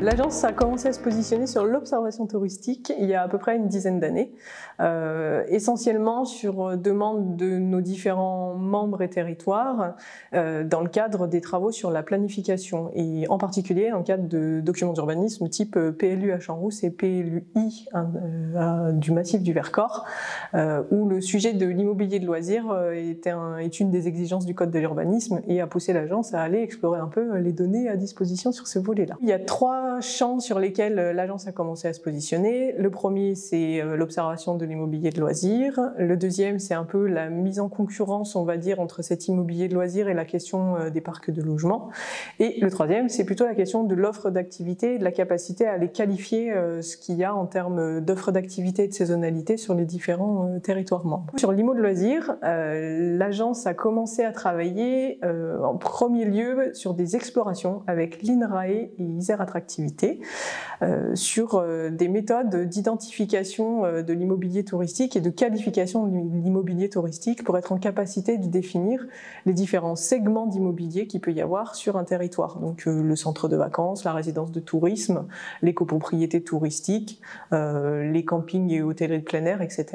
L'agence a commencé à se positionner sur l'observation touristique il y a à peu près une dizaine d'années, essentiellement sur demande de nos différents membres et territoires dans le cadre des travaux sur la planification et en particulier dans le cadre de documents d'urbanisme type PLU à Champs-Rousses et PLUI du massif du Vercors, où le sujet de l'immobilier de loisirs est une des exigences du Code de l'urbanisme et a poussé l'agence à aller explorer un peu les données à disposition sur ce volet-là. Il y a trois champs sur lesquels l'agence a commencé à se positionner. Le premier, c'est l'observation de l'immobilier de loisirs. Le deuxième, c'est un peu la mise en concurrence, on va dire, entre cet immobilier de loisirs et la question des parcs de logement. Et le troisième, c'est plutôt la question de l'offre d'activité et de la capacité à aller qualifier ce qu'il y a en termes d'offre d'activité et de saisonnalité sur les différents territoires membres. Sur l'IMO de loisirs, l'agence a commencé à travailler en premier lieu sur des explorations avec l'INRAE et Isère Attractivité sur des méthodes d'identification de l'immobilier touristique et de qualification de l'immobilier touristique pour être en capacité de définir les différents segments d'immobilier qu'il peut y avoir sur un territoire. Donc le centre de vacances, la résidence de tourisme, les copropriétés touristiques, les campings et hôtelleries de plein air, etc.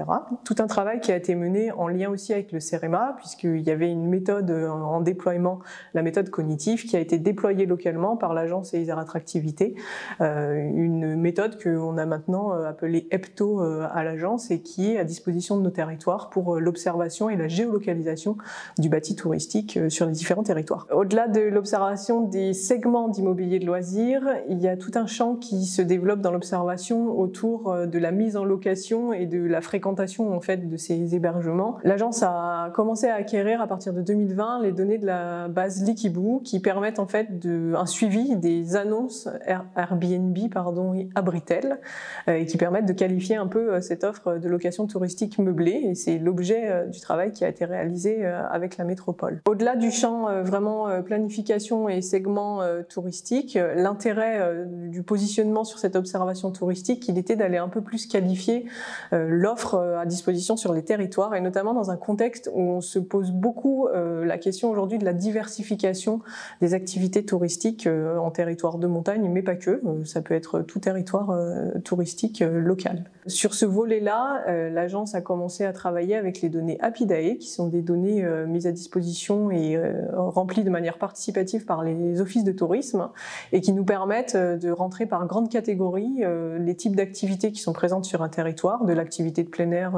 Tout un travail qui a été mené en lien aussi avec le CEREMA, puisqu'il y avait une méthode en déploiement, la méthode cognitive, qui a été déployée localement par l'agence et Isère Attractivité, une méthode qu'on a maintenant appelée HEPTO à l'agence et qui est à disposition de nos territoires pour l'observation et la géolocalisation du bâti touristique sur les différents territoires. Au-delà de l'observation des segments d'immobilier de loisirs, il y a tout un champ qui se développe dans l'observation autour de la mise en location et de la fréquentation en fait de ces hébergements. L'agence a commencé à acquérir à partir de 2020 les données de la base Likibu qui permettent en fait un suivi des annonces Airbnb et Abritel et qui permettent de qualifier un peu cette offre de location touristique meublée et c'est l'objet du travail qui a été réalisé avec la métropole. Au-delà du champ vraiment planification et segment touristique, l'intérêt du positionnement sur cette observation touristique, il était d'aller un peu plus qualifier l'offre à disposition sur les territoires et notamment dans un contexte où on se pose beaucoup la question aujourd'hui de la diversification des activités touristiques en territoire de montagne, mais pas que, ça peut être tout territoire touristique local. Sur ce volet-là, l'agence a commencé à travailler avec les données APIDAE, qui sont des données mises à disposition et remplies de manière participative par les offices de tourisme, et qui nous permettent de rentrer par grandes catégories les types d'activités qui sont présentes sur un territoire, de l'activité de plein air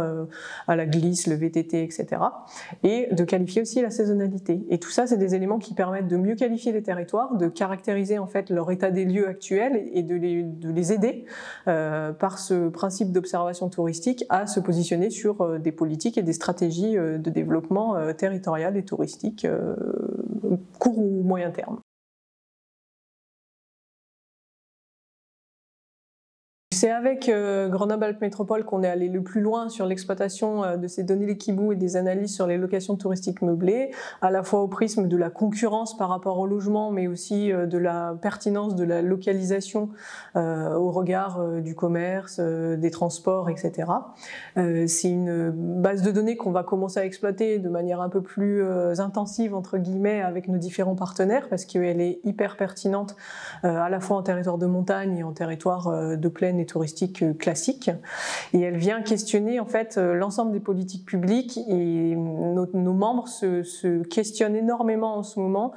à la glisse, le VTT, etc., et de qualifier aussi la saisonnalité. Et tout ça, c'est des éléments qui permettent de mieux qualifier les territoires, de caractériser en fait leur état des lieux actuels et de les aider par ce principe d'observation touristique à se positionner sur des politiques et des stratégies de développement territorial et touristique court ou moyen terme. C'est avec Grenoble-Alpes Métropole qu'on est allé le plus loin sur l'exploitation de ces données Likibu et des analyses sur les locations touristiques meublées, à la fois au prisme de la concurrence par rapport au logement, mais aussi de la pertinence de la localisation au regard du commerce, des transports, etc. C'est une base de données qu'on va commencer à exploiter de manière un peu plus intensive, entre guillemets, avec nos différents partenaires, parce qu'elle est hyper pertinente à la fois en territoire de montagne et en territoire de plaine et touristique classique, et elle vient questionner en fait l'ensemble des politiques publiques et nos membres se questionnent énormément en ce moment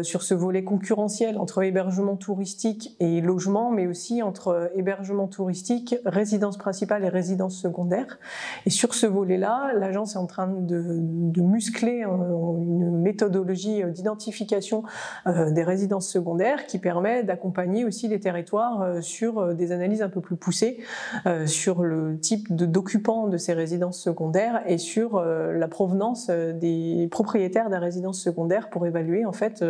sur ce volet concurrentiel entre hébergement touristique et logement, mais aussi entre hébergement touristique, résidence principale et résidence secondaire. Et sur ce volet-là, l'agence est en train de muscler une méthodologie d'identification des résidences secondaires qui permet d'accompagner aussi les territoires sur des analyses un peu plus poussées sur le type d'occupants de ces résidences secondaires et sur la provenance des propriétaires des résidences secondaires pour évaluer en fait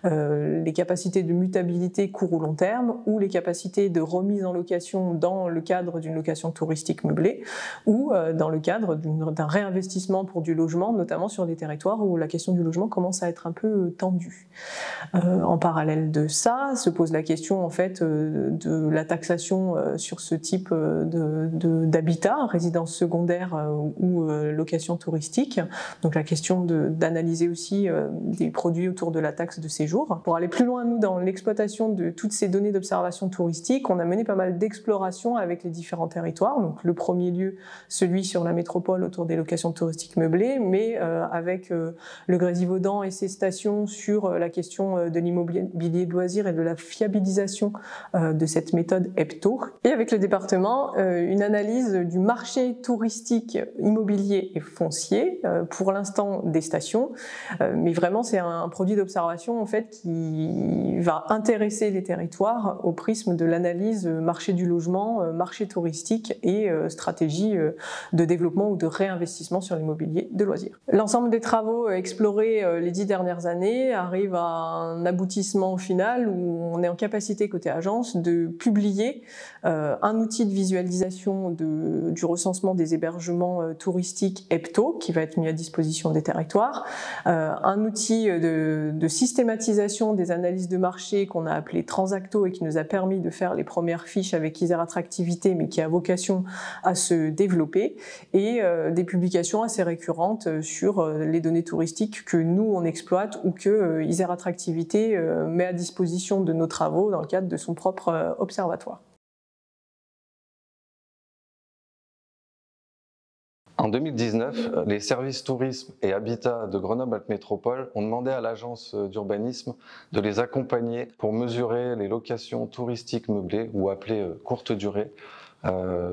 les capacités de mutabilité court ou long terme ou les capacités de remise en location dans le cadre d'une location touristique meublée ou dans le cadre d'un réinvestissement pour du logement, notamment sur des territoires où la question du logement commence à être un peu tendue. En parallèle de ça, se pose la question en fait de la taxation sur ce type d'habitat, résidence secondaire ou location touristique. Donc la question d'analyser aussi des produits autour de la taxe de séjour. Pour aller plus loin, nous, dans l'exploitation de toutes ces données d'observation touristique, on a mené pas mal d'explorations avec les différents territoires. Donc le premier lieu, celui sur la métropole autour des locations touristiques meublées, mais avec le Grésivaudan et ses stations sur la question de l'immobilier de loisirs et de la fiabilisation de cette méthode HEPTO. Et avec le département, une analyse du marché touristique immobilier et foncier, pour l'instant des stations, mais vraiment c'est un produit d'observation en fait qui va intéresser les territoires au prisme de l'analyse marché du logement, marché touristique et stratégie de développement ou de réinvestissement sur l'immobilier de loisirs. L'ensemble des travaux explorés les 10 dernières années arrive à un aboutissement final où on est en capacité côté agence de publier un outil de visualisation du recensement des hébergements touristiques HEPTO qui va être mis à disposition des territoires, un outil de systématisation des analyses de marché qu'on a appelé Transacto et qui nous a permis de faire les premières fiches avec Isère Attractivité mais qui a vocation à se développer, et des publications assez récurrentes sur les données touristiques que nous on exploite ou que Isère Attractivité met à disposition de nos travaux dans le cadre de son propre observatoire. En 2019, les services tourisme et habitat de Grenoble-Alpes Métropole ont demandé à l'agence d'urbanisme de les accompagner pour mesurer les locations touristiques meublées ou appelées courte durée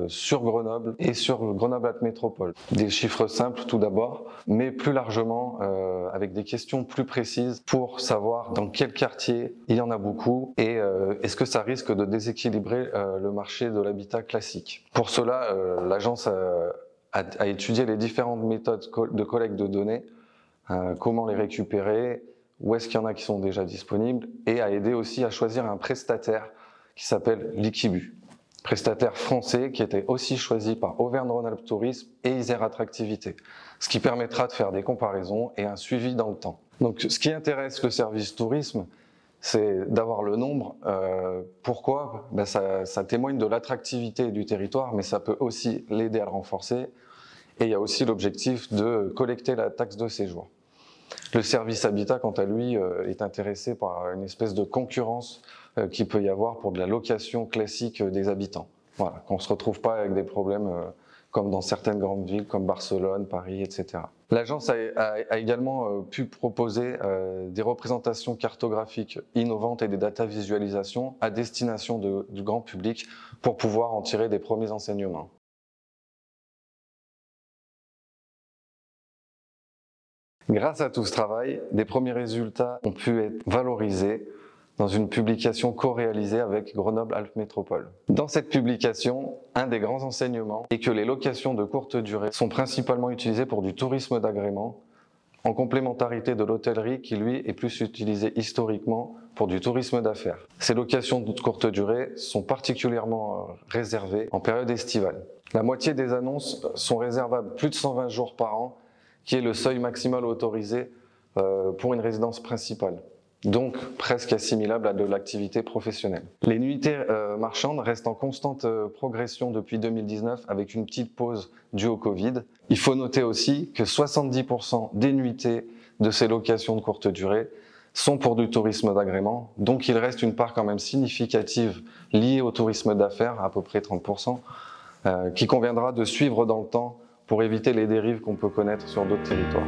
sur Grenoble et sur Grenoble-Alpes Métropole. Des chiffres simples tout d'abord, mais plus largement avec des questions plus précises pour savoir dans quel quartier il y en a beaucoup et est-ce que ça risque de déséquilibrer le marché de l'habitat classique. Pour cela, l'agence a étudié les différentes méthodes de collecte de données, comment les récupérer, où est-ce qu'il y en a qui sont déjà disponibles, et a aidé aussi à choisir un prestataire qui s'appelle Liquibu, prestataire français qui était aussi choisi par Auvergne-Rhône-Alpes Tourisme et Isère Attractivité, ce qui permettra de faire des comparaisons et un suivi dans le temps. Donc ce qui intéresse le service tourisme, c'est d'avoir le nombre. Pourquoi ? Ça témoigne de l'attractivité du territoire, mais ça peut aussi l'aider à le renforcer. Et il y a aussi l'objectif de collecter la taxe de séjour. Le service habitat, quant à lui, est intéressé par une espèce de concurrence qu'il peut y avoir pour de la location classique des habitants. Voilà, qu'on ne se retrouve pas avec des problèmes comme dans certaines grandes villes comme Barcelone, Paris, etc. L'agence a également pu proposer des représentations cartographiques innovantes et des data visualisations à destination du grand public pour pouvoir en tirer des premiers enseignements. Grâce à tout ce travail, des premiers résultats ont pu être valorisés dans une publication co-réalisée avec Grenoble-Alpes Métropole. Dans cette publication, un des grands enseignements est que les locations de courte durée sont principalement utilisées pour du tourisme d'agrément, en complémentarité de l'hôtellerie qui, lui, est plus utilisé historiquement pour du tourisme d'affaires. Ces locations de courte durée sont particulièrement réservées en période estivale. La moitié des annonces sont réservables plus de 120 jours par an, qui est le seuil maximal autorisé pour une résidence principale, donc presque assimilable à de l'activité professionnelle. Les nuitées marchandes restent en constante progression depuis 2019 avec une petite pause due au Covid. Il faut noter aussi que 70% des nuitées de ces locations de courte durée sont pour du tourisme d'agrément, donc il reste une part quand même significative liée au tourisme d'affaires, à peu près 30%, qui conviendra de suivre dans le temps pour éviter les dérives qu'on peut connaître sur d'autres territoires.